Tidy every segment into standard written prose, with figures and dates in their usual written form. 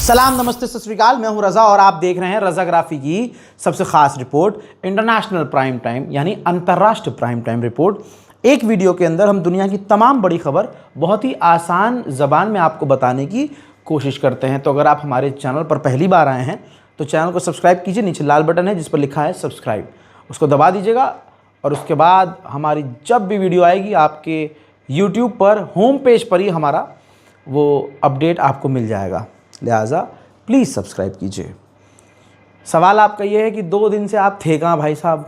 सलाम, नमस्ते, सत श्री अकाल। मैं हूं रज़ा और आप देख रहे हैं रज़ाग्राफी की सबसे खास रिपोर्ट, इंटरनेशनल प्राइम टाइम यानी अंतर्राष्ट्रीय प्राइम टाइम रिपोर्ट। एक वीडियो के अंदर हम दुनिया की तमाम बड़ी खबर बहुत ही आसान ज़बान में आपको बताने की कोशिश करते हैं। तो अगर आप हमारे चैनल पर पहली बार आए हैं तो चैनल को सब्सक्राइब कीजिए। नीचे लाल बटन है जिस पर लिखा है सब्सक्राइब, उसको दबा दीजिएगा और उसके बाद हमारी जब भी वीडियो आएगी आपके यूट्यूब पर होम पेज पर ही हमारा वो अपडेट आपको मिल जाएगा। लिहाजा प्लीज़ सब्सक्राइब कीजिए। सवाल आपका ये है कि 2 दिन से आप थे कहाँ भाई साहब।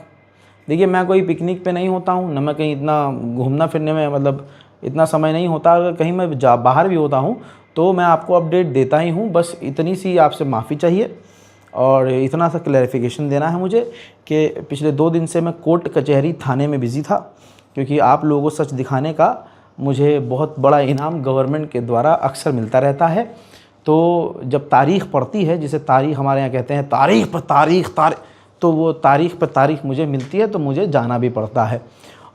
देखिए, मैं कोई पिकनिक पे नहीं होता हूँ, न मैं कहीं इतना घूमना फिरने में मतलब इतना समय नहीं होता। अगर कहीं मैं बाहर भी होता हूँ तो मैं आपको अपडेट देता ही हूँ। बस इतनी सी आपसे माफ़ी चाहिए और इतना सा क्लैरिफिकेशन देना है मुझे कि पिछले 2 दिन से मैं कोर्ट कचहरी थाने में बिज़ी था, क्योंकि आप लोगों को सच दिखाने का मुझे बहुत बड़ा इनाम गवर्नमेंट के द्वारा अक्सर मिलता रहता है। तो जब तारीख़ पड़ती है, जिसे तारीख़ हमारे यहाँ कहते हैं, तारीख़ पर तारीख़ तो वो तारीख़ पर तारीख़ मुझे मिलती है तो मुझे जाना भी पड़ता है।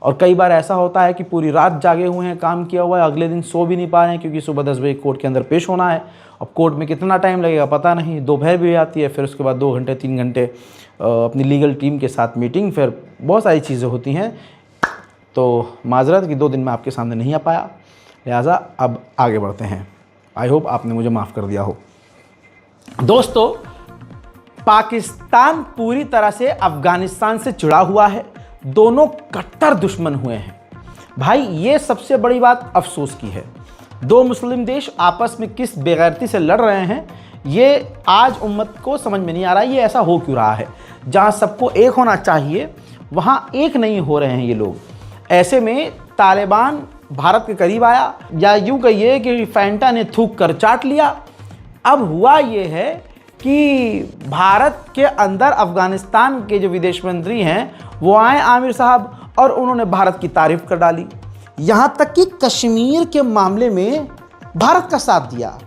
और कई बार ऐसा होता है कि पूरी रात जागे हुए हैं, काम किया हुआ है, अगले दिन सो भी नहीं पा रहे हैं क्योंकि सुबह 10 बजे कोर्ट के अंदर पेश होना है। अब कोर्ट में कितना टाइम लगेगा पता नहीं, दोपहर भी आती है, फिर उसके बाद 2 घंटे 3 घंटे अपनी लीगल टीम के साथ मीटिंग, फिर बहुत सारी चीज़ें होती हैं। तो माजरत कि 2 दिन में आपके सामने नहीं आ पाया, लिहाजा अब आगे बढ़ते हैं। आई होप आपने मुझे माफ़ कर दिया हो। दोस्तों, पाकिस्तान पूरी तरह से अफ़गानिस्तान से जुड़ा हुआ है। दोनों कट्टर दुश्मन हुए हैं भाई। ये सबसे बड़ी बात अफसोस की है। 2 मुस्लिम देश आपस में किस बेगैरती से लड़ रहे हैं, ये आज उम्मत को समझ में नहीं आ रहा। ये ऐसा हो क्यों रहा है? जहाँ सबको एक होना चाहिए वहाँ एक नहीं हो रहे हैं ये लोग। ऐसे में तालिबान भारत के करीब आया, या यूँ कहिए कि फैंटा ने थूक कर चाट लिया। अब हुआ ये है कि भारत के अंदर अफ़गानिस्तान के जो विदेश मंत्री हैं वो आए आमिर साहब, और उन्होंने भारत की तारीफ़ कर डाली। यहाँ तक कि कश्मीर के मामले में भारत का साथ दिया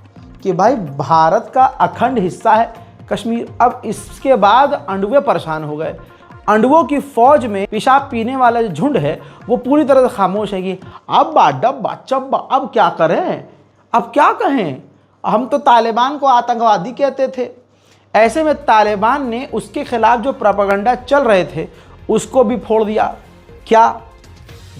कि भाई भारत का अखंड हिस्सा है कश्मीर। अब इसके बाद अंडुए परेशान हो गए। अंडुओं की फ़ौज में पेशाब पीने वाला जो झुंड है वो पूरी तरह से खामोश है कि अब डब्बा चब्बा, अब क्या करें, अब क्या कहें। हम तो तालिबान को आतंकवादी कहते थे। ऐसे में तालिबान ने उसके खिलाफ जो प्रोपेगेंडा चल रहे थे उसको भी फोड़ दिया। क्या?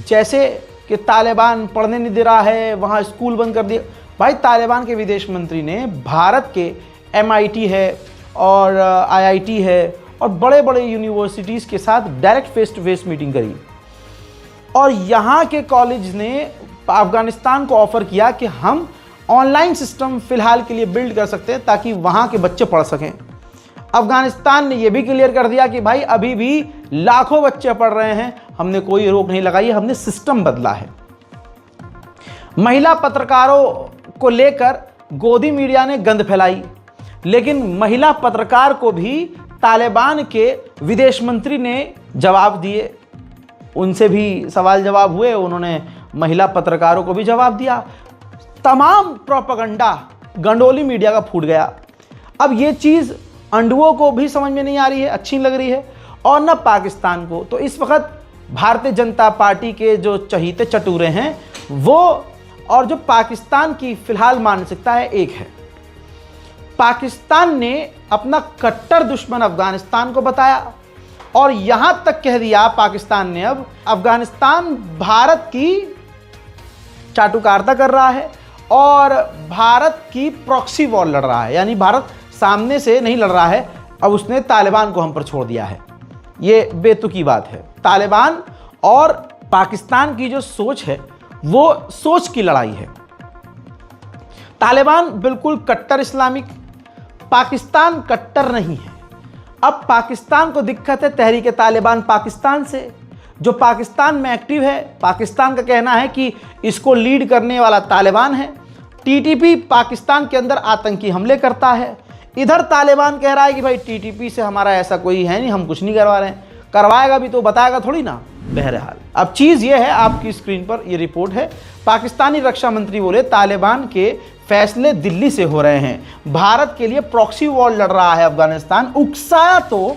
जैसे कि तालिबान पढ़ने नहीं दे रहा है, वहाँ स्कूल बंद कर दिया। भाई, तालिबान के विदेश मंत्री ने भारत के MIT है और IIT है और बड़े बड़े यूनिवर्सिटीज़ के साथ direct face to face meeting करी, और यहाँ के कॉलेज ने अफ़गानिस्तान को ऑफ़र किया कि हम ऑनलाइन सिस्टम फ़िलहाल के लिए बिल्ड कर सकते हैं ताकि वहाँ के बच्चे पढ़ सकें। अफ़गानिस्तान ने यह भी क्लियर कर दिया कि भाई अभी भी लाखों बच्चे पढ़ रहे हैं, हमने कोई रोक नहीं लगाई, हमने सिस्टम बदला है। महिला पत्रकारों को लेकर गोदी मीडिया ने गंद फैलाई, लेकिन महिला पत्रकार को भी तालिबान के विदेश मंत्री ने जवाब दिए। उनसे भी सवाल जवाब हुए, उन्होंने महिला पत्रकारों को भी जवाब दिया। तमाम प्रोपेगेंडा गंडोली मीडिया का फूट गया। अब ये चीज़ अंडुओं को भी समझ में नहीं आ रही है, अच्छी लग रही है, और न पाकिस्तान को। तो इस वक्त भारतीय जनता पार्टी के जो चहीते चटूरे हैं वो और जो पाकिस्तान की फ़िलहाल मानसिकता है एक है। पाकिस्तान ने अपना कट्टर दुश्मन अफ़गानिस्तान को बताया और यहाँ तक कह दिया पाकिस्तान ने अब अफ़गानिस्तान भारत की चाटुकारिता कर रहा है और भारत की प्रॉक्सी वॉर लड़ रहा है। यानी भारत सामने से नहीं लड़ रहा है, अब उसने तालिबान को हम पर छोड़ दिया है। ये बेतुकी बात है। तालिबान और पाकिस्तान की जो सोच है वो सोच की लड़ाई है। तालिबान बिल्कुल कट्टर इस्लामिक, पाकिस्तान कट्टर नहीं है। अब पाकिस्तान को दिक्कत है तहरीक तालिबान पाकिस्तान से, जो पाकिस्तान में एक्टिव है। पाकिस्तान का कहना है कि इसको लीड करने वाला तालिबान है। TTP पाकिस्तान के अंदर आतंकी हमले करता है। इधर तालिबान कह रहा है कि भाई TTP से हमारा ऐसा कोई है नहीं, हम कुछ नहीं करवा रहे हैं। करवाएगा भी तो बताएगा थोड़ी ना। बहरहाल अब चीज़ ये है, आपकी स्क्रीन पर ये रिपोर्ट है। पाकिस्तानी रक्षा मंत्री बोले तालिबान के फैसले दिल्ली से हो रहे हैं। भारत के लिए प्रॉक्सी वॉर लड़ रहा है अफगानिस्तान, उकसाया तो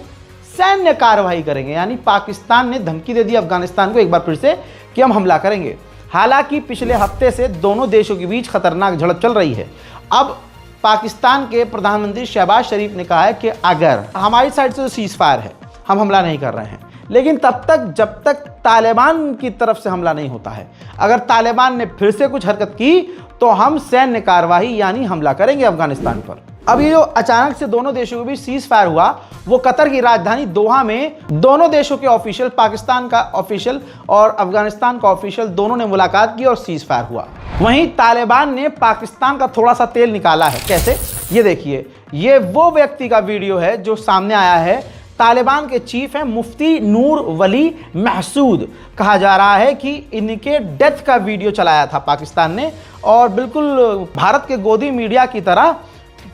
सैन्य कार्रवाई करेंगे। यानी पाकिस्तान ने धमकी दे दी अफगानिस्तान को एक बार फिर से कि हम हमला करेंगे। हालांकि पिछले हफ्ते से दोनों देशों के बीच खतरनाक झड़प चल रही है। अब पाकिस्तान के प्रधानमंत्री शहबाज शरीफ ने कहा है कि अगर हमारी साइड से जो सीज फायर है, हम हमला नहीं कर रहे हैं, लेकिन तब तक जब तक तालिबान की तरफ से हमला नहीं होता है। अगर तालिबान ने फिर से कुछ हरकत की तो हम सैन्य कार्रवाई यानी हमला करेंगे अफगानिस्तान पर। अब ये जो अचानक से दोनों देशों के बीच सीज फायर हुआ, वो कतर की राजधानी दोहा में दोनों देशों के ऑफिशियल, पाकिस्तान का ऑफिशियल और अफगानिस्तान का ऑफिशियल, दोनों ने मुलाकात की और सीज फायर हुआ। वहीं तालिबान ने पाकिस्तान का थोड़ा सा तेल निकाला है। कैसे? ये देखिए, ये वो व्यक्ति का वीडियो है जो सामने आया है। तालिबान के चीफ हैं मुफ्ती नूर वली महसूद। कहा जा रहा है कि इनके डेथ का वीडियो चलाया था पाकिस्तान ने और बिल्कुल भारत के गोदी मीडिया की तरह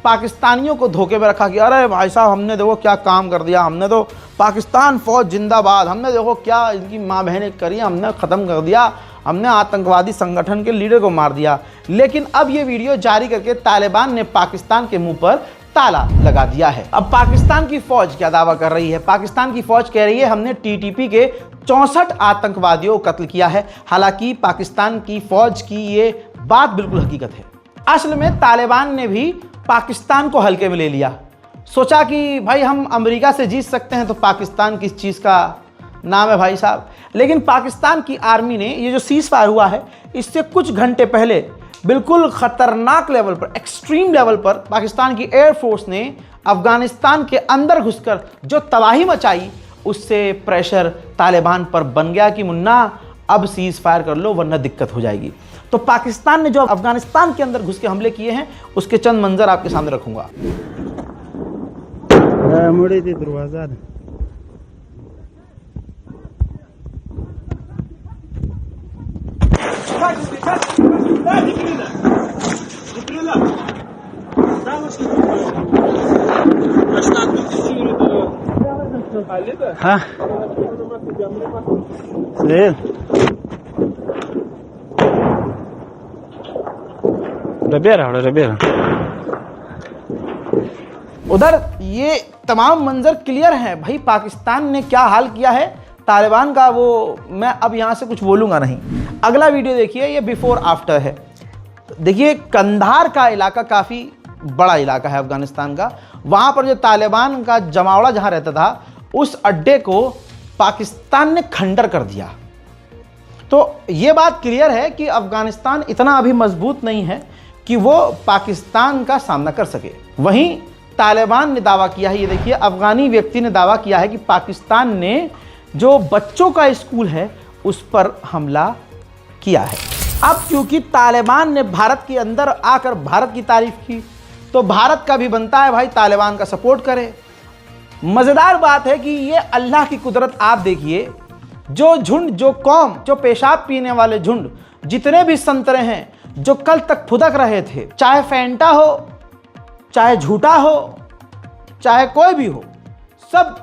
पाकिस्तानियों को धोखे में रखा कि अरे भाई साहब, हमने देखो क्या काम कर दिया, हमने तो पाकिस्तान फौज जिंदाबाद, हमने देखो क्या इनकी माँ बहनें करी, हमने ख़त्म कर दिया, हमने आतंकवादी संगठन के लीडर को मार दिया। लेकिन अब ये वीडियो जारी करके तालिबान ने पाकिस्तान के मुंह पर ताला लगा दिया है। अब पाकिस्तान की फौज क्या दावा कर रही है? पाकिस्तान की फौज कह रही है हमने टीटीपी के 64 आतंकवादियों को कत्ल किया है। हालांकि पाकिस्तान की फौज की ये बात बिल्कुल हकीकत है। असल में तालिबान ने भी पाकिस्तान को हल्के में ले लिया। सोचा कि भाई हम अमेरिका से जीत सकते हैं तो पाकिस्तान किस चीज़ का नाम है भाई साहब। लेकिन पाकिस्तान की आर्मी ने ये जो सीज फायर हुआ है, इससे कुछ घंटे पहले बिल्कुल ख़तरनाक लेवल पर, एक्सट्रीम लेवल पर पाकिस्तान की एयरफोर्स ने अफगानिस्तान के अंदर घुसकर जो तबाही मचाई, उससे प्रेशर तालिबान पर बन गया कि मुन्ना अब सीज फायर कर लो वरना दिक्कत हो जाएगी। तो पाकिस्तान ने जो अफगानिस्तान के अंदर घुस के हमले किए हैं, उसके चंद मंजर आपके सामने रखूंगा। मुड़े थे दरवाजा हाँ उधर ये तमाम मंजर क्लियर हैं भाई। पाकिस्तान ने क्या हाल किया है तालिबान का, वो मैं अब यहाँ से कुछ बोलूँगा नहीं। अगला वीडियो देखिए, ये बिफोर आफ्टर है। देखिए कंधार का इलाका काफ़ी बड़ा इलाका है अफगानिस्तान का। वहाँ पर जो तालिबान का जमावड़ा जहाँ रहता था, उस अड्डे को पाकिस्तान ने खंडर कर दिया। तो ये बात क्लियर है कि अफगानिस्तान इतना अभी मजबूत नहीं है कि वो पाकिस्तान का सामना कर सके। वहीं तालिबान ने दावा किया है, ये देखिए अफगानी व्यक्ति ने दावा किया है कि पाकिस्तान ने जो बच्चों का स्कूल है उस पर हमला किया है। अब क्योंकि तालिबान ने भारत के अंदर आकर भारत की तारीफ की, तो भारत का भी बनता है भाई तालिबान का सपोर्ट करे। मज़ेदार बात है कि ये अल्लाह की कुदरत आप देखिए, जो झुंड, जो कौम, जो पेशाब पीने वाले झुंड, जितने भी संतरे हैं जो कल तक फुदक रहे थे, चाहे फैंटा हो, चाहे झूठा हो, चाहे कोई भी हो, सब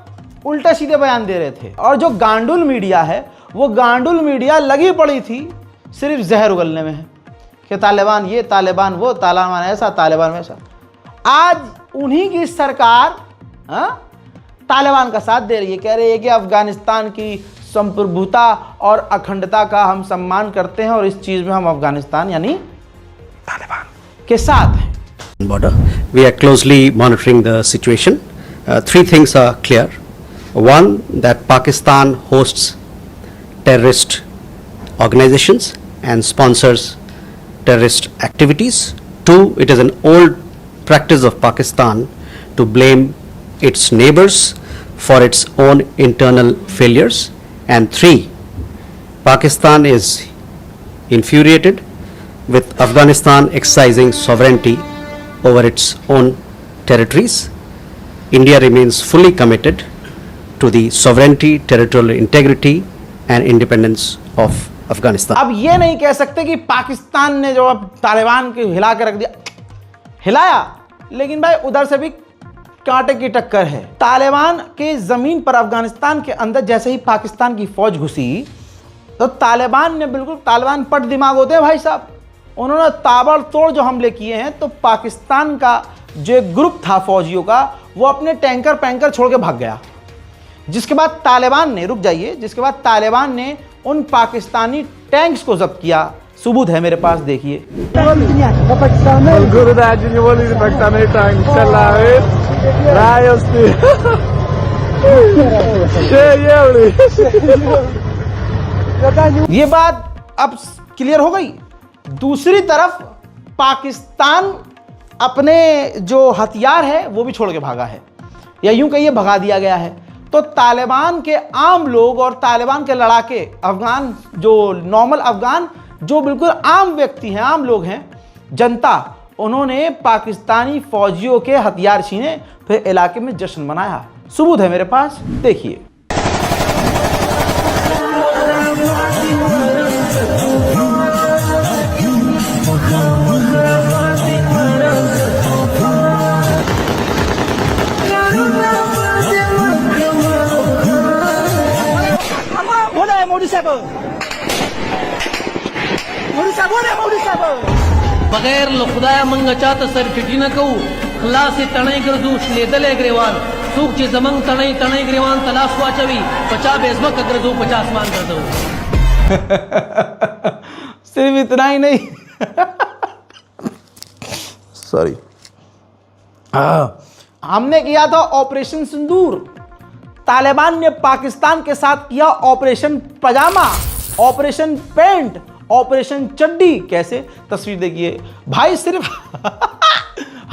उल्टे सीधे बयान दे रहे थे। और जो गांडुल मीडिया है, वो गांडुल मीडिया लगी पड़ी थी सिर्फ जहर उगलने में है कि तालिबान ये, तालिबान वो, तालिबान ऐसा, तालिबान वैसा। आज उन्हीं की सरकार तालिबान का साथ दे रही है, कह रही है कि अफगानिस्तान की संप्रभुता और अखंडता का हम सम्मान करते हैं और इस चीज़ में हम अफगानिस्तान यानी तालिबान के साथ हैं। Border. We are closely monitoring the situation. Three things are clear. One, that Pakistan hosts terrorist organizations and sponsors terrorist activities. Two, it is an old practice of Pakistan to blame its neighbors for its own internal failures. And three, Pakistan is infuriated with Afghanistan exercising sovereignty over its own territories. India remains fully committed to the sovereignty, territorial integrity and independence of Afghanistan. अब ये नहीं कह सकते कि पाकिस्तान ने जो अब तालिबान को हिला के रख दिया, हिलाया, लेकिन भाई उधर से भी कांटे की टक्कर है। तालिबान के ज़मीन पर अफगानिस्तान के अंदर जैसे ही पाकिस्तान की फौज घुसी, तो तालिबान ने बिल्कुल, तालिबान पट दिमाग होते हैं भाई साहब, उन्होंने ताबड़तोड़ जो हमले किए हैं। तो पाकिस्तान का जो एक ग्रुप था फौजियों का, वो अपने टैंकर पैंकर छोड़ के भाग गया। जिसके बाद तालिबान ने, रुक जाइए, जिसके बाद तालिबान ने उन पाकिस्तानी टैंक्स को जब्त किया, सबूत है मेरे पास, देखिए। ये बात अब क्लियर हो गई। दूसरी तरफ पाकिस्तान अपने जो हथियार है वो भी छोड़ के भागा है, या यूं कहिए भगा दिया गया है। तो तालिबान के आम लोग और तालिबान के लड़ाके अफगान, जो नॉर्मल अफगान, जो बिल्कुल आम व्यक्ति हैं, आम लोग हैं, जनता, उन्होंने पाकिस्तानी फौजियों के हथियार छीने, फिर इलाके में जश्न मनाया। सबूत है मेरे पास, देखिए। बगैर खुदाया मंगचा तर सरफिटी न कहू खला से तणई गर्दू श्लेदले ग्रेवान सूख चे जमंग तणई तणई ग्रेवान तलाश वाचवी 50 बेजमक गर्दू 50 मान कर दो। सिर्फ इतना ही नहीं सॉरी, हमने किया था ऑपरेशन सिंदूर, तालिबान ने पाकिस्तान के साथ किया ऑपरेशन पजामा, ऑपरेशन पेंट, ऑपरेशन चड्डी। कैसे? तस्वीर देखिए भाई, सिर्फ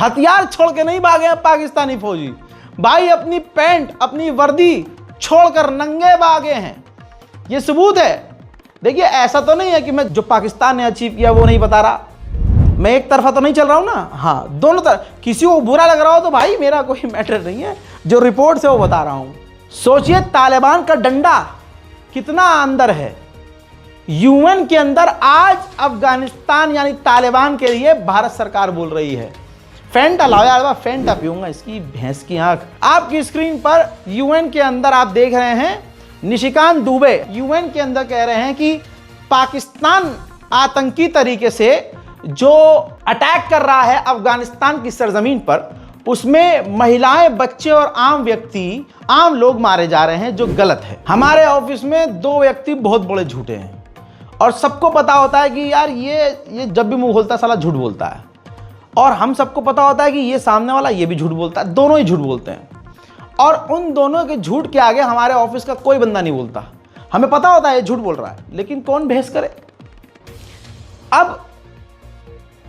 हथियार छोड़ के नहीं भागे हैं पाकिस्तानी फौजी भाई, अपनी पैंट, अपनी वर्दी छोड़कर नंगे भागे हैं। ये सबूत है। देखिए, ऐसा तो नहीं है कि मैं जो पाकिस्तान ने अचीव किया वो नहीं बता रहा, मैं एक तरफा तो नहीं चल रहा हूं ना। हाँ, दोनों तरफ। किसी को बुरा लग रहा हो तो भाई मेरा कोई मैटर नहीं है, जो रिपोर्ट से वो बता रहा हूं। सोचिए तालिबान का डंडा कितना अंदर है। यूएन के अंदर आज अफगानिस्तान यानी तालिबान के लिए भारत सरकार बोल रही है। फेंटा लाओ यार, फेंटा पीऊंगा, इसकी भैंस की आंख। आपकी स्क्रीन पर यूएन के अंदर आप देख रहे हैं निशिकांत दुबे यूएन के अंदर कह रहे हैं कि पाकिस्तान आतंकी तरीके से जो अटैक कर रहा है अफगानिस्तान की सरजमीन पर, उसमें महिलाएं, बच्चे और आम व्यक्ति, आम लोग मारे जा रहे हैं, जो गलत है। हमारे ऑफिस में 2 व्यक्ति बहुत बड़े झूठे हैं और सबको पता होता है कि यार ये जब भी मुंह खोलता है साला झूठ बोलता है, और हम सबको पता होता है कि ये सामने वाला ये भी झूठ बोलता है, दोनों ही झूठ बोलते हैं। और उन दोनों के झूठ के आगे हमारे ऑफिस का कोई बंदा नहीं बोलता। हमें पता होता है ये झूठ बोल रहा है, लेकिन कौन बहस करे। अब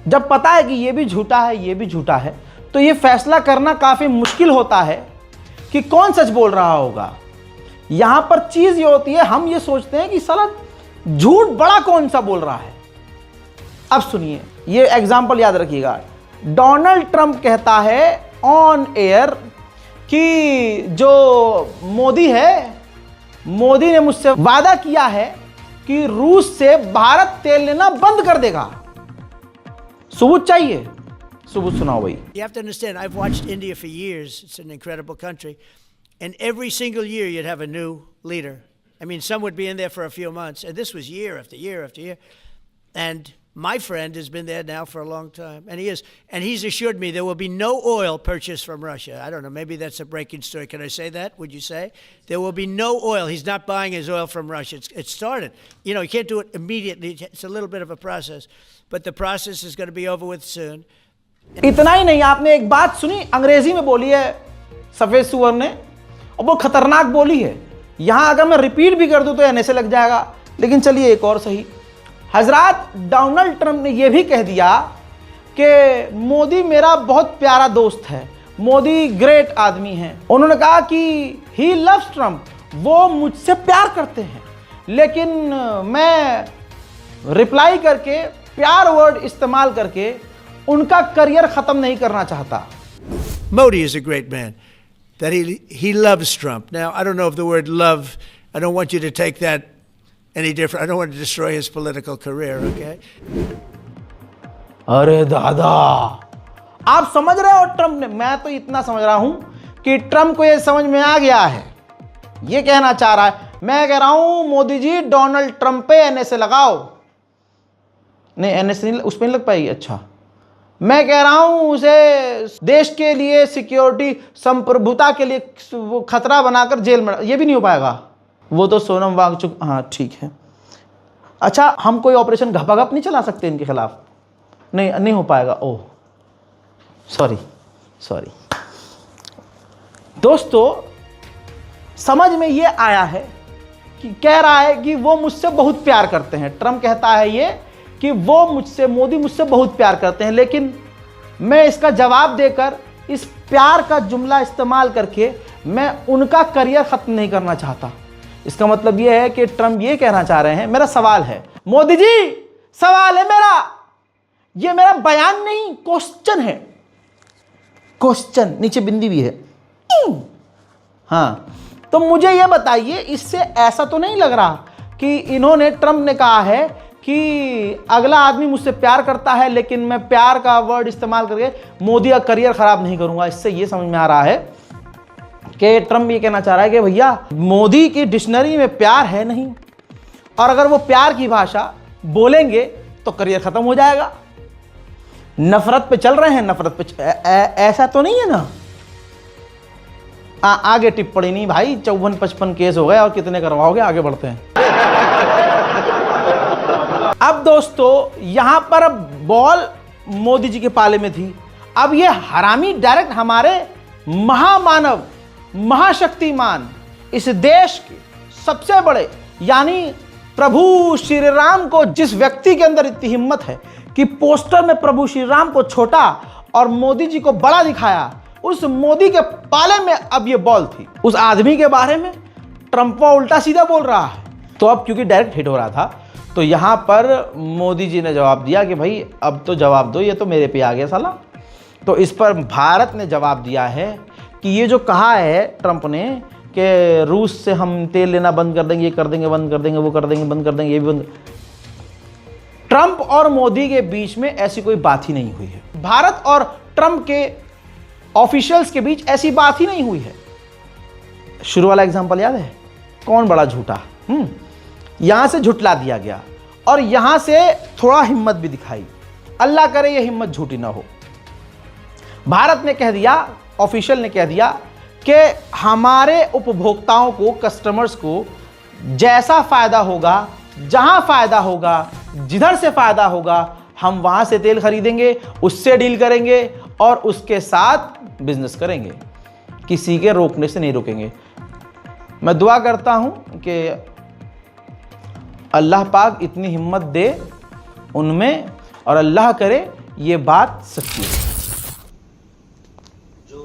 जब पता है कि ये भी झूठा है, ये भी झूठा है, तो ये फैसला करना काफी मुश्किल होता है कि कौन सच बोल रहा होगा। यहां पर चीज ये होती है, हम ये सोचते हैं कि साला झूठ बड़ा कौन सा बोल रहा है। अब सुनिए, ये एग्जाम्पल याद रखिएगा। डोनाल्ड ट्रंप कहता है ऑन एयर कि जो मोदी है, मोदी ने मुझसे वादा किया है कि रूस से भारत तेल लेना बंद कर देगा। सबूत चाहिए, सबूत सुनाओ भाई। You have to understand, I've watched India for years. It's an incredible country. And every single year you'd have a new leader. I mean, some would be in there for a few months. And this was year after year after year. And my friend has been there now for a long time. And he is. And he's assured me there will be no oil purchased from Russia. I don't know, maybe that's a breaking story. Can I say that? Would you say? There will be no oil. He's not buying his oil from Russia. It's started. You know, you can't do it immediately. It's a little bit of a process. But the process is going to be over with soon. इतना ही नहीं, आपने एक बात सुनी, अंग्रेजी में बोली है सफेद सुअर ने, और वो खतरनाक बोली है। यहां अगर मैं रिपीट भी कर दूं तो एनएसए लग जाएगा, लेकिन चलिए एक और सही। हजरात, डोनाल्ड ट्रंप ने यह भी कह दिया कि मोदी मेरा बहुत प्यारा दोस्त है, मोदी ग्रेट आदमी है। उन्होंने कहा कि ही लव्स ट्रंप, वो मुझसे प्यार करते हैं, लेकिन मैं रिप्लाई करके, प्यार वर्ड इस्तेमाल करके उनका करियर खत्म नहीं करना चाहता। Modi is a great man. That he loves Trump. Now, I don't know if the word love, I don't want you to take that any different. I don't want to destroy his political career, okay? अरे दादा, आप समझ रहे हो Trump ने? मैं तो इतना समझ रहा हूं कि ट्रंप को यह समझ में आ गया है, ये कहना चाह रहा है। मैं कह रहा हूं मोदी जी डोनाल्ड ट्रंप पे एनएसए लगाओ। नहीं, एनएसए उस पर नहीं लग पाएगी। अच्छा, मैं कह रहा हूं उसे देश के लिए, सिक्योरिटी, संप्रभुता के लिए वो खतरा बनाकर जेल में, ये भी नहीं हो पाएगा। वो तो सोनम वांगचुक, हाँ ठीक है, अच्छा, हम कोई ऑपरेशन घपाघप नहीं चला सकते इनके खिलाफ? नहीं हो पाएगा। ओह सॉरी दोस्तों, समझ में ये आया है कि कह रहा है कि वो मुझसे बहुत प्यार करते हैं। ट्रंप कहता है ये कि मोदी मुझसे बहुत प्यार करते हैं, लेकिन मैं इसका जवाब देकर इस प्यार का जुमला इस्तेमाल करके मैं उनका करियर खत्म नहीं करना चाहता। इसका मतलब यह है कि ट्रंप ये कहना चाह रहे हैं, मेरा सवाल है मोदी जी, सवाल है मेरा, ये मेरा बयान नहीं, क्वेश्चन है, क्वेश्चन, नीचे बिंदी भी है। हाँ, तो मुझे ये बताइए, इससे ऐसा तो नहीं लग रहा कि इन्होंने, ट्रंप ने कहा है कि अगला आदमी मुझसे प्यार करता है, लेकिन मैं प्यार का वर्ड इस्तेमाल करके मोदी का करियर खराब नहीं करूंगा। इससे ये समझ में आ रहा है कि ट्रंप ये कहना चाह रहा है कि भैया मोदी की डिक्शनरी में प्यार है नहीं, और अगर वो प्यार की भाषा बोलेंगे तो करियर खत्म हो जाएगा। नफरत पे चल रहे हैं, नफरत पे ऐसा तो नहीं है ना। आगे टिप्पणी नहीं भाई, 54-55 केस हो गए और कितने करवाओगे, आगे बढ़ते हैं। अब दोस्तों यहां पर बॉल मोदी जी के पाले में थी। अब ये हरामी डायरेक्ट हमारे महामानव, महाशक्तिमान, इस देश के सबसे बड़े यानी प्रभु श्री राम को, जिस व्यक्ति के अंदर इतनी हिम्मत है कि पोस्टर में प्रभु श्री राम को छोटा और मोदी जी को बड़ा दिखाया, उस मोदी के पाले में अब ये बॉल थी। उस आदमी के बारे में ट्रंप उल्टा सीधा बोल रहा है। तो अब क्योंकि डायरेक्ट हिट हो रहा था, तो यहां पर मोदी जी ने जवाब दिया कि भाई अब तो जवाब दो, ये तो मेरे पे आ गया साला। तो इस पर भारत ने जवाब दिया है कि ये जो कहा है ट्रंप ने कि रूस से हम तेल लेना बंद कर देंगे, ये कर देंगे, बंद कर देंगे, वो कर देंगे, बंद कर देंगे, ये भी बंद। ट्रंप और मोदी के बीच में ऐसी कोई बात ही नहीं हुई है। भारत और ट्रंप के ऑफिशियल्स के बीच ऐसी बात ही नहीं हुई है। शुरू वाला एग्जांपल याद है, कौन बड़ा झूठा, यहां से झुटला दिया गया और यहां से थोड़ा हिम्मत भी दिखाई। अल्लाह करे ये हिम्मत झूठी ना हो। भारत ने कह दिया, ऑफिशियल ने कह दिया कि हमारे उपभोक्ताओं को, कस्टमर्स को जैसा फायदा होगा, जहां फायदा होगा, जिधर से फायदा होगा, हम वहां से तेल खरीदेंगे, उससे डील करेंगे और उसके साथ बिजनेस करेंगे, किसी के रोकने से नहीं रोकेंगे। मैं दुआ करता हूं कि अल्लाह पाक इतनी हिम्मत दे उनमें और अल्लाह करे ये बात सच्ची है। जो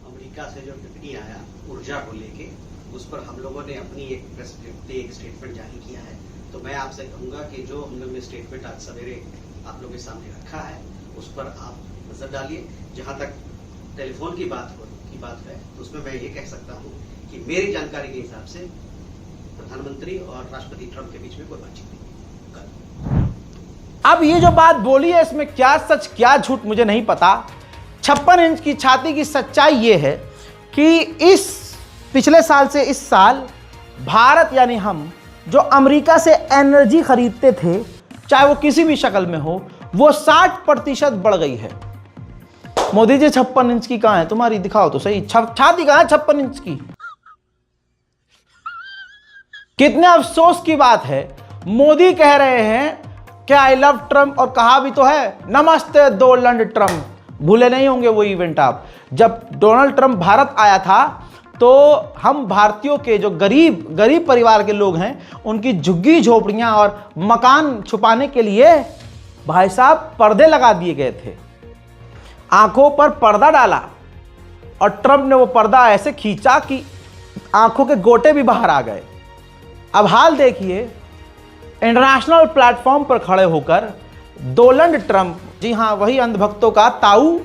अमेरिका से जो टिप्पणी आया ऊर्जा को लेके, उस पर हम लोगों ने अपनी एक स्टेटमेंट जारी किया है। तो मैं आपसे कहूंगा कि जो हम लोग ने स्टेटमेंट आज सवेरे आप लोगों के सामने रखा है, उस पर आप नजर डालिए। जहां तक टेलीफोन की बात है, तो उसमें मैं ये कह सकता हूं कि मेरी जानकारी के हिसाब से प्रधानमंत्री और राष्ट्रपति ट्रंप के बीच में कोई बातचीत नहीं। अब ये जो बात बोली है, इसमें क्या सच क्या झूठ मुझे नहीं पता। 56 इंच की छाती की सच्चाई ये है कि इस पिछले साल से इस साल भारत यानी हम जो अमेरिका से एनर्जी खरीदते थे, चाहे वो किसी भी शक्ल में हो, वो 60% बढ़ गई है। मोदी जी 56 इंच की कहां है तुम्हारी, दिखाओ तो सही, छाती कहां है 56 इंच की। कितने अफसोस की बात है, मोदी कह रहे हैं कि आई लव ट्रंप, और कहा भी तो है नमस्ते डोनाल्ड ट्रंप। भूले नहीं होंगे वो इवेंट आप, जब डोनाल्ड ट्रंप भारत आया था तो हम भारतीयों के जो गरीब परिवार के लोग हैं, उनकी झुग्गी झोपड़ियां और मकान छुपाने के लिए भाई साहब पर्दे लगा दिए गए थे, आंखों पर पर्दा डाला, और ट्रंप ने वो पर्दा ऐसे खींचा कि आंखों के गोटे भी बाहर आ गए। अब हाल देखिए, इंटरनेशनल प्लेटफॉर्म पर खड़े होकर डोनाल्ड ट्रंप, जी हाँ वही अंधभक्तों का ताऊ,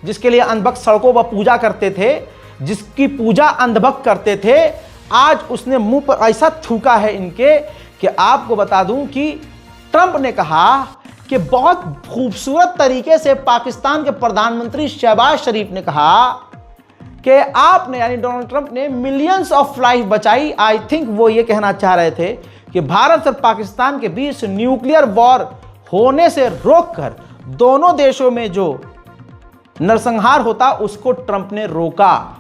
जिसके लिए अंधभक्त सड़कों पर पूजा करते थे, जिसकी पूजा अंधभक्त करते थे, आज उसने मुंह पर ऐसा थूका है इनके कि आपको बता दूं कि ट्रंप ने कहा कि बहुत खूबसूरत तरीके से पाकिस्तान के प्रधानमंत्री शहबाज शरीफ ने कहा कि आपने यानी डोनाल्ड ट्रंप ने मिलियंस ऑफ लाइफ बचाई। आई थिंक वो ये कहना चाह रहे थे कि भारत और पाकिस्तान के बीच न्यूक्लियर वॉर होने से रोककर दोनों देशों में जो नरसंहार होता उसको ट्रंप ने रोका।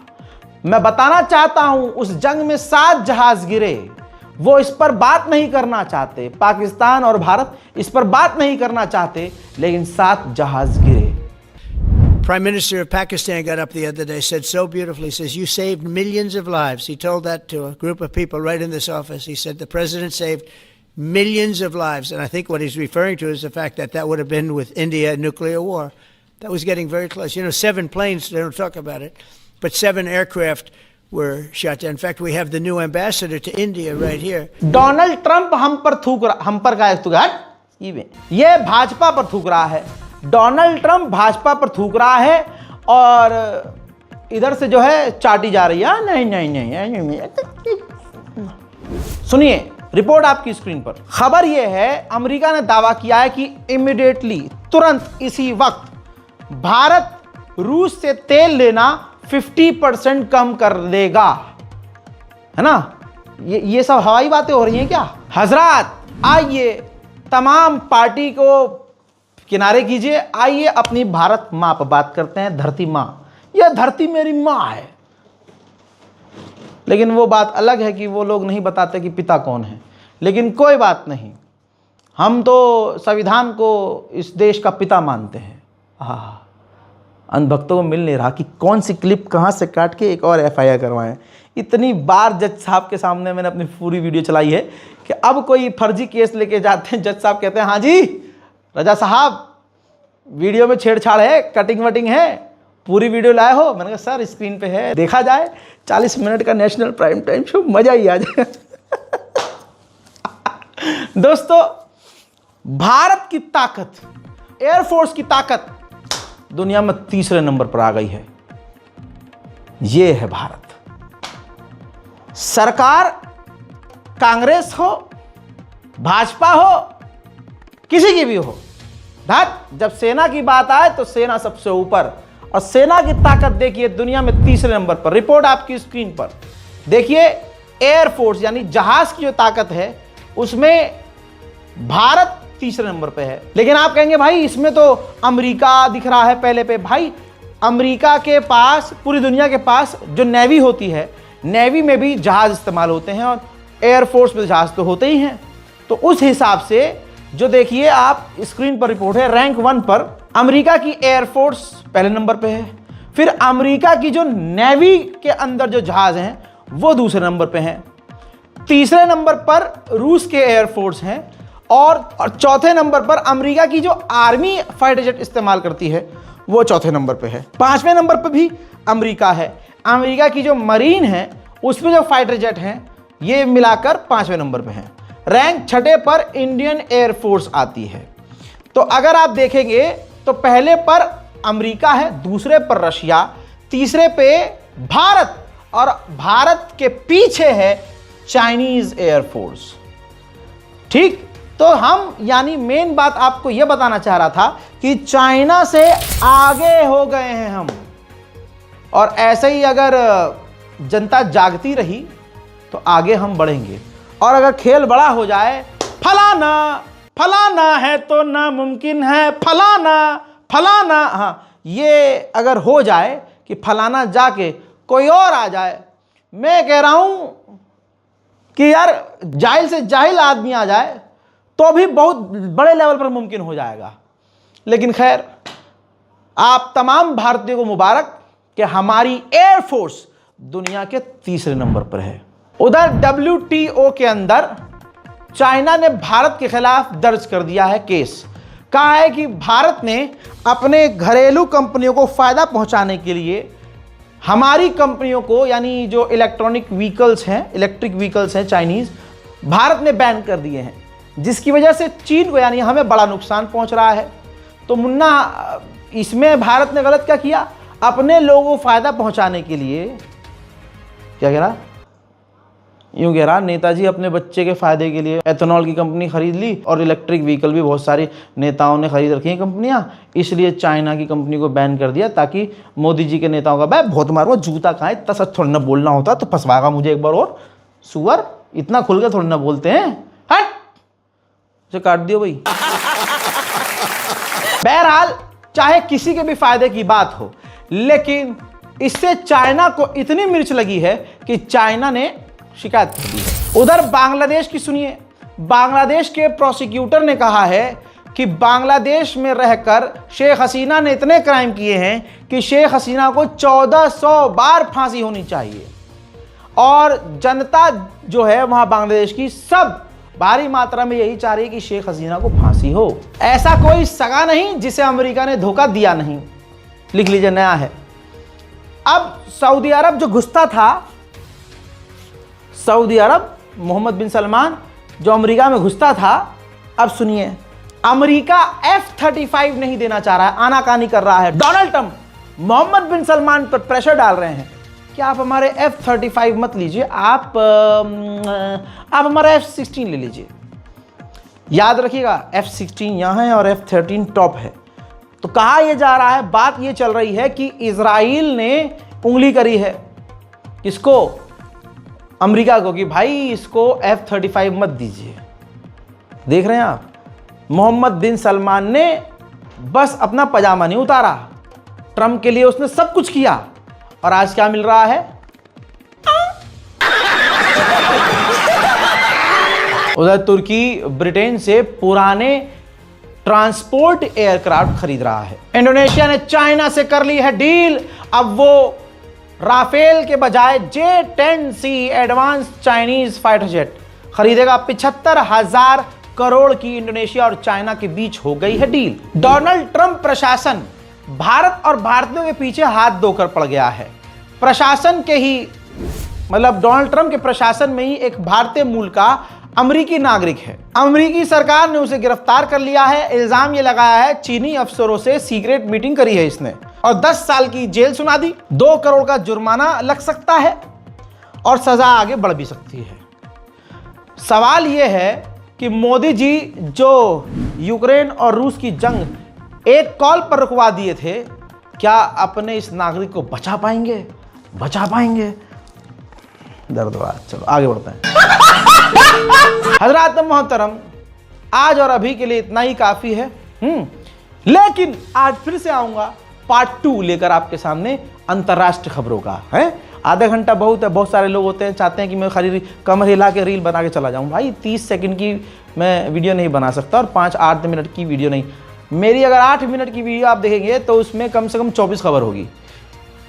मैं बताना चाहता हूं, उस जंग में 7 जहाज गिरे, वो इस पर बात नहीं करना चाहते, पाकिस्तान और भारत इस पर बात नहीं करना चाहते, लेकिन 7 जहाज गिरे। Prime Minister of Pakistan got up the other day, said so beautifully, says, you saved millions of lives. He told that to a group of people right in this office. He said the president saved millions of lives. And I think what he's referring to is the fact that that would have been with India, nuclear war. That was getting very close. You know, 7 planes, they don't talk about it, but 7 aircraft were shot down. In fact, we have the new ambassador to India right here. Donald Trump हम पर का ये भाजपा पर थूक रहा है। Donald Trump Bhajpa पर थूक रहा है और इधर से जो है चाटी जा रही है। नहीं। सुनिए रिपोर्ट आपकी स्क्रीन पर। खबर यह है, अमेरिका ने दावा किया है कि इमीडिएटली, तुरंत इसी वक्त भारत रूस से तेल लेना 50% कम कर देगा, है ना। ये सब हवाई बातें हो रही हैं क्या? हजरात आइए, तमाम पार्टी को किनारे कीजिए, आइए अपनी भारत माँ पर बात करते हैं। धरती माँ, यह धरती मेरी माँ है। लेकिन वो बात अलग है कि वो लोग नहीं बताते कि पिता कौन है। लेकिन कोई बात नहीं, हम तो संविधान को इस देश का पिता मानते हैं। अंधभक्तों को मिल नहीं रहा कि कौन सी क्लिप कहाँ से काट के एक और FIR करवाएं। इतनी बार जज साहब के सामने मैंने अपनी पूरी वीडियो चलाई है कि अब कोई फर्जी केस लेके जाते हैं, जज साहब कहते हैं हाँ जी रजा साहब वीडियो में छेड़छाड़ है, कटिंग वटिंग है, पूरी वीडियो लाए हो। मैंने कहा सर स्क्रीन पे है, देखा जाए। 40 मिनट का नेशनल प्राइम टाइम शो, मजा ही आ जाए। दोस्तों, भारत की ताकत, एयरफोर्स की ताकत दुनिया में 3रे नंबर पर आ गई है। यह है भारत। सरकार कांग्रेस हो, भाजपा हो, किसी की भी हो, जब सेना की बात आए तो सेना सबसे ऊपर। और सेना की ताकत देखिए दुनिया में 3रे नंबर पर। रिपोर्ट आपकी स्क्रीन पर देखिए। एयरफोर्स यानी जहाज की जो ताकत है उसमें भारत 3रे नंबर पे है। लेकिन आप कहेंगे भाई इसमें तो अमेरिका दिख रहा है पहले पे। भाई अमेरिका के पास, पूरी दुनिया के पास जो नेवी होती है, नेवी में भी जहाज इस्तेमाल होते हैं और एयरफोर्स में जहाज तो होते ही हैं। तो उस हिसाब से जो देखिए आप स्क्रीन पर रिपोर्ट है, रैंक 1 पर अमेरिका की एयरफोर्स पहले नंबर पे है। फिर अमेरिका की जो नेवी के अंदर जो जहाज हैं वो 2रे नंबर पे हैं। 3रे नंबर पर रूस के एयरफोर्स हैं और 4थे नंबर पर अमेरिका की जो आर्मी फाइटर जेट इस्तेमाल करती है वो 4थे नंबर पे है। 5वें नंबर पर भी अमेरिका है। अमेरिका की जो मरीन है उसमें जो फाइटर जेट हैं ये मिलाकर 5वें नंबर पे हैं। रैंक 6ठे पर इंडियन एयरफोर्स आती है। तो अगर आप देखेंगे तो पहले पर अमेरिका है, 2रे पर रशिया, 3रे पे भारत और भारत के पीछे है चाइनीज एयरफोर्स। ठीक, तो हम यानी मेन बात आपको यह बताना चाह रहा था कि चाइना से आगे हो गए हैं हम। और ऐसे ही अगर जनता जागती रही तो आगे हम बढ़ेंगे। और अगर खेल बड़ा हो जाए, फलाना है तो नामुमकिन है, फलाना, हाँ, ये अगर हो जाए कि फलाना जाके कोई और आ जाए, मैं कह रहा हूं कि यार जाहिल से जाहिल आदमी आ जाए तो भी बहुत बड़े लेवल पर मुमकिन हो जाएगा। लेकिन खैर, आप तमाम भारतीयों को मुबारक कि हमारी एयरफोर्स दुनिया के 3रे नंबर पर है। उधर WTO के अंदर चाइना ने भारत के खिलाफ दर्ज कर दिया है केस। कहा है कि भारत ने अपने घरेलू कंपनियों को फायदा पहुंचाने के लिए हमारी कंपनियों को, यानी जो इलेक्ट्रिक व्हीकल्स हैं चाइनीज, भारत ने बैन कर दिए हैं, जिसकी वजह से चीन को यानी हमें बड़ा नुकसान पहुंच रहा है। तो मुन्ना, इसमें भारत ने गलत क्या किया? अपने लोगों को फायदा पहुंचाने के लिए क्या कह रहा, यूं कह रहा, नेताजी अपने बच्चे के फायदे के लिए एथेनॉल की कंपनी खरीद ली और इलेक्ट्रिक व्हीकल भी बहुत सारी नेताओं ने खरीद रखी हैं कंपनियां, इसलिए चाइना की कंपनी को बैन कर दिया ताकि मोदी जी के नेताओं का भाई बहुत मारूंगा, जूता कहाँ, इतना सच थोड़ा ना बोलना होता तो फंसवाएगा मुझे एक बार और। सुअर इतना खुल के थोड़ा ना बोलते हैं, हट से काट दियो भाई। बहरहाल, चाहे किसी के भी फायदे की बात हो, लेकिन इससे चाइना को इतनी मिर्च लगी है कि चाइना ने शिकायत कर दी है। उधर बांग्लादेश की सुनिए, बांग्लादेश के प्रोसिक्यूटर ने कहा है कि बांग्लादेश में रहकर शेख हसीना ने इतने क्राइम किए हैं कि शेख हसीना को 1400 बार फांसी होनी चाहिए। और जनता जो है वहां बांग्लादेश की सब भारी मात्रा में यही चाह रही है कि शेख हसीना को फांसी हो। ऐसा कोई सगा नहीं जिसे अमेरिका ने धोखा दिया नहीं। लिख लीजिए, नया है। अब सऊदी अरब जो घुसता था, सऊदी अरब, मोहम्मद बिन सलमान जो अमेरिका में घुसता था, अब सुनिए, अमेरिका F-35 नहीं देना चाह रहा है, आनाकानी कर रहा है। डोनाल्ड ट्रंप मोहम्मद बिन सलमान पर प्रेशर डाल रहे हैं कि आप हमारे F-35 मत लीजिए, आप हमारा F-16 ले लीजिए। याद रखिएगा, F-16 यहाँ है और F-13 टॉप है। तो कहा यह जा रहा है, बात यह चल रही है कि इजराइल ने उंगली करी है किसको, अमेरिका को, कि भाई इसको F-35 मत दीजिए। देख रहे हैं आप, मोहम्मद बिन सलमान ने बस अपना पजामा नहीं उतारा, ट्रंप के लिए उसने सब कुछ किया, और आज क्या मिल रहा है? उधर तुर्की ब्रिटेन से पुराने ट्रांसपोर्ट एयरक्राफ्ट खरीद रहा है। इंडोनेशिया ने चाइना से कर ली है डील, अब वो राफेल के बजाय J-10C advance Chinese fighter jet खरीदेगा। 75,000 करोड़ की इंडोनेशिया और चाइना के बीच हो गई है डील। डोनाल्ड ट्रंप प्रशासन भारत और भारतीयों के पीछे हाथ धोकर पड़ गया है। प्रशासन के ही मतलब डोनाल्ड ट्रंप के प्रशासन में ही एक भारतीय मूल का अमेरिकी नागरिक है। अमेरिकी सरकार ने उसे गिरफ्तार कर लिया है। इल्जाम ये लगाया है चीनी अफसरों से सीक्रेट मीटिंग करी है इसने, और 10 साल की जेल सुना दी, 2 करोड़ का जुर्माना लग सकता है और सजा आगे बढ़ भी सकती है। सवाल यह है कि मोदी जी जो यूक्रेन और रूस की जंग एक कॉल पर रुकवा दिए थे, क्या अपने इस नागरिक को बचा पाएंगे? बचा पाएंगे? दर्दवार। चलो आगे बढ़ते हैं। हजरात मोहतरम, आज और अभी के लिए इतना ही काफी है। लेकिन आज फिर से आऊंगा पार्ट 2 लेकर आपके सामने अंतर्राष्ट्रीय खबरों का। है आधा घंटा बहुत है, बहुत सारे लोग होते हैं चाहते हैं कि मैं खाली कमर हिला के रील बना के चला जाऊं। भाई 30 सेकंड की मैं वीडियो नहीं बना सकता और 5-8 मिनट की वीडियो नहीं। मेरी अगर 8 मिनट की वीडियो आप देखेंगे तो उसमें कम से कम 24 खबर होगी।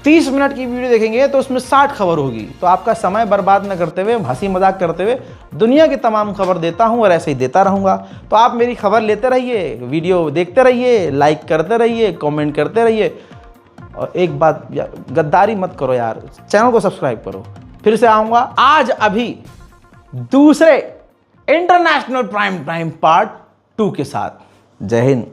30 मिनट की वीडियो देखेंगे तो उसमें 60 खबर होगी। तो आपका समय बर्बाद न करते हुए, हंसी मजाक करते हुए दुनिया की तमाम खबर देता हूं और ऐसे ही देता रहूंगा। तो आप मेरी खबर लेते रहिए, वीडियो देखते रहिए, लाइक करते रहिए, कमेंट करते रहिए, और एक बात, गद्दारी मत करो यार, चैनल को सब्सक्राइब करो। फिर से आऊंगा आज अभी दूसरे इंटरनेशनल प्राइम टाइम पार्ट 2 के साथ। जय हिंद।